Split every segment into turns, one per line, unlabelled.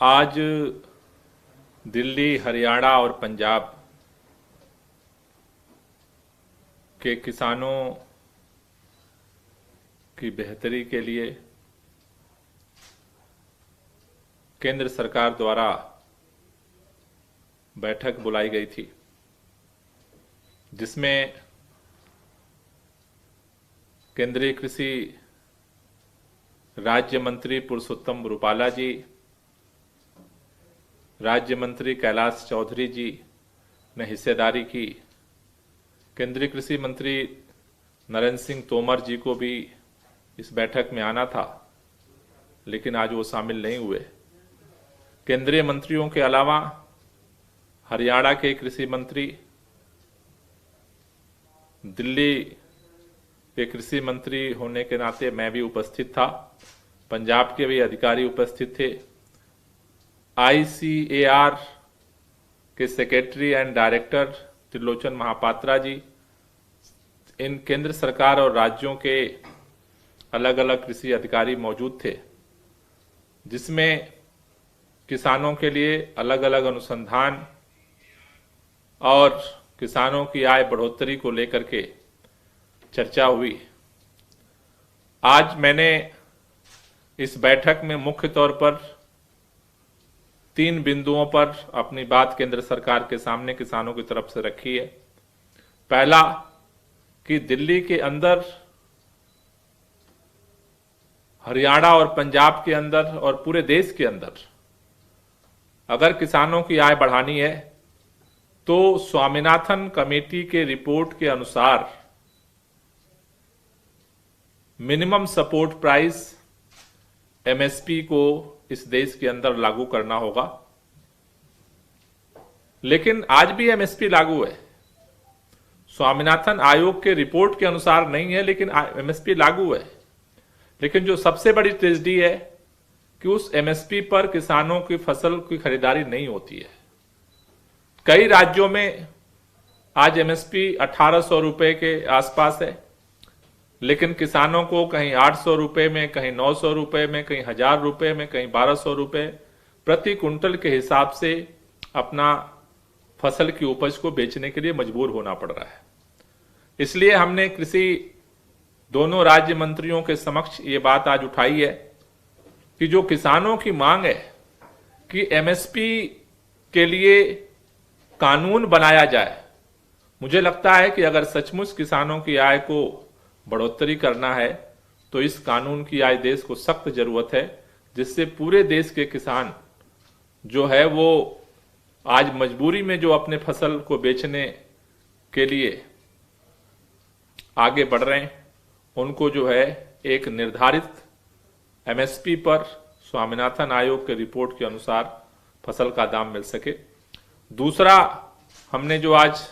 आज दिल्ली, हरियाणा और पंजाब के किसानों की बेहतरी के लिए केंद्र सरकार द्वारा बैठक बुलाई गई थी, जिसमें केंद्रीय कृषि राज्य मंत्री पुरुषोत्तम रुपाला जी, राज्य मंत्री कैलाश चौधरी जी ने हिस्सेदारी की। केंद्रीय कृषि मंत्री नरेंद्र सिंह तोमर जी को भी इस बैठक में आना था, लेकिन आज वो शामिल नहीं हुए। केंद्रीय मंत्रियों के अलावा हरियाणा के कृषि मंत्री, दिल्ली के कृषि मंत्री होने के नाते मैं भी उपस्थित था, पंजाब के भी अधिकारी उपस्थित थे, ICAR के secretary and director Trilochan Mahapatra ji, इन केंद्र सरकार और राज्यों के अलग अलग कृषि अधिकारी मौजूद थे, जिसमें किसानों के लिए अलग अलग अनुसंधान और किसानों की आय बढ़ोतरी को लेकर के चर्चा हुई। आज मैंने इस बैठक में मुख्य तौर पर 3 बिंदुओं पर अपनी बात केंद्र सरकार के सामने किसानों की तरफ से रखी है। पहला, कि दिल्ली के अंदर, हरियाणा और पंजाब के अंदर और पूरे देश के अंदर अगर किसानों की आय बढ़ानी है तो स्वामीनाथन कमेटी के रिपोर्ट के अनुसार मिनिमम सपोर्ट प्राइस MSP को इस देश के अंदर लागू करना होगा। लेकिन आज भी MSP लागू है, स्वामीनाथन आयोग के रिपोर्ट के अनुसार नहीं है, लेकिन MSP लागू है। लेकिन जो सबसे बड़ी ट्रेजेडी है कि उस MSP पर किसानों की फसल की खरीदारी नहीं होती है। कई राज्यों में आज MSP 1800 रुपए के आसपास है, लेकिन किसानों को कहीं 800 रुपए में, कहीं 900 रुपए में, कहीं 1000 रुपए में, कहीं 1200 रुपए प्रति कुंटल के हिसाब से अपना फसल की उपज को बेचने के लिए मजबूर होना पड़ रहा है। इसलिए हमने कृषि दोनों राज्य मंत्रियों के समक्ष ये बात आज उठाई है कि जो किसानों की मांग है कि MSP के लिए कानून बनाया जाए। मुझे लगता है कि अगर सचमुच किसानों की आय को बढ़ोतरी करना है तो इस कानून की आज देश को सख्त जरूरत है, जिससे पूरे देश के किसान जो है वो आज मजबूरी में जो अपने फसल को बेचने के लिए आगे बढ़ रहे हैं, उनको जो है एक निर्धारित MSP पर स्वामीनाथन आयोग के रिपोर्ट के अनुसार फसल का दाम मिल सके। दूसरा, हमने जो आज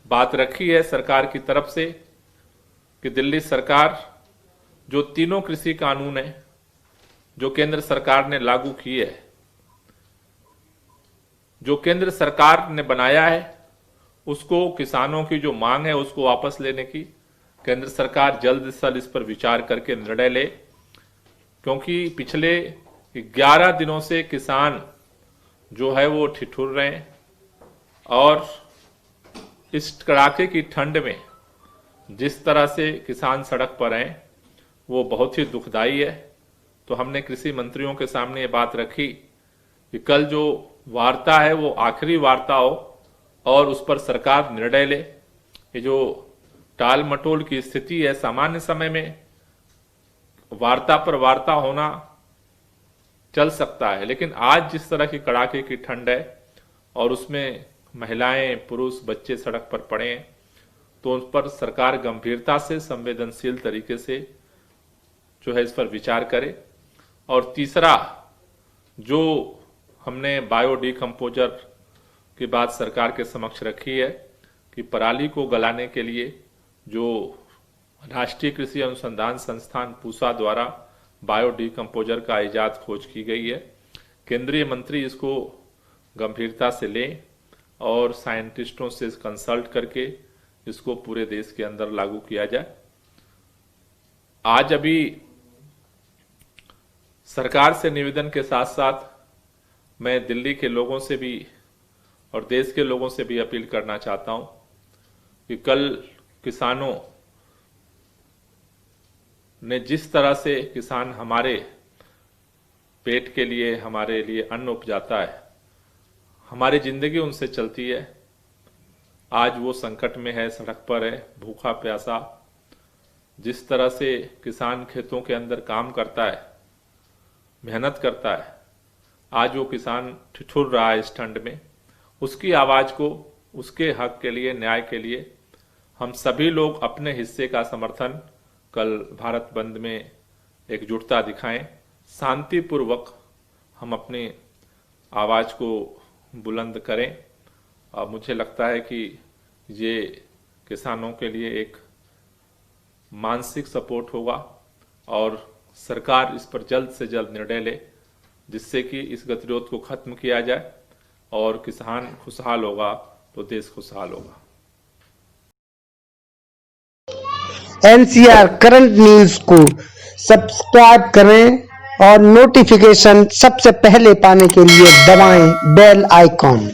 बात रखी है सरकार की तरफ से कि दिल्ली सरकार जो तीनों कृषि कानून है जो केंद्र सरकार ने लागू किए है, जो केंद्र सरकार ने बनाया है, उसको किसानों की जो मांग है उसको वापस लेने की केंद्र सरकार जल्द से जल्द इस पर विचार करके निर्णय ले, क्योंकि पिछले 11 दिनों से किसान जो है वो ठिठुर रहे हैं और इस कड़ाके की ठंड में जिस तरह से किसान सड़क पर हैं वो बहुत ही दुखदाई है। तो हमने कृषि मंत्रियों के सामने ये बात रखी कि कल जो वार्ता है वो आखिरी वार्ता हो और उस पर सरकार निर्णय ले। ये जो टाल मटोल की स्थिति है, सामान्य समय में वार्ता पर वार्ता होना चल सकता है, लेकिन आज जिस तरह की कड़ाके की ठंड है और उसमें महिलाएं, पुरुष, बच्चे सड़क पर पड़े हैं, तो उन पर सरकार गंभीरता से, संवेदनशील तरीके से जो है इस पर विचार करे। और तीसरा, जो हमने बायोडिकम्पोजर की बात सरकार के समक्ष रखी है कि पराली को गलाने के लिए जो राष्ट्रीय कृषि अनुसंधान संस्थान पूसा द्वारा बायोडिकम्पोजर का इजाद खोज की गई है, केंद्रीय मंत्री इसको गंभीरता से लें और साइंटिस्टों से कंसल्ट करके इसको पूरे देश के अंदर लागू किया जाए। आज अभी सरकार से निवेदन के साथ साथ मैं दिल्ली के लोगों से भी और देश के लोगों से भी अपील करना चाहता हूं कि कल किसानों ने जिस तरह से किसान हमारे पेट के लिए, हमारे लिए अन्न उपजाता है, हमारी जिंदगी उनसे चलती है, आज वो संकट में है, सड़क पर है, भूखा प्यासा। जिस तरह से किसान खेतों के अंदर काम करता है, मेहनत करता है, आज वो किसान ठिठुर रहा है इस ठंड में। उसकी आवाज को, उसके हक के लिए, न्याय के लिए हम सभी लोग अपने हिस्से का समर्थन कल भारत बंद में एकजुटता दिखाएं, शांतिपूर्वक हम अपनी आवाज को बुलंद करें। और मुझे लगता है कि ये किसानों के लिए एक मानसिक सपोर्ट होगा और सरकार इस पर जल्द से जल्द निर्णय ले, जिससे कि इस गतिरोध को खत्म किया जाए और किसान खुशहाल होगा तो देश खुशहाल होगा।
एनसीआर करंट न्यूज को सब्सक्राइब करें और नोटिफिकेशन सबसे पहले पाने के लिए दबाएं बेल आइकॉन।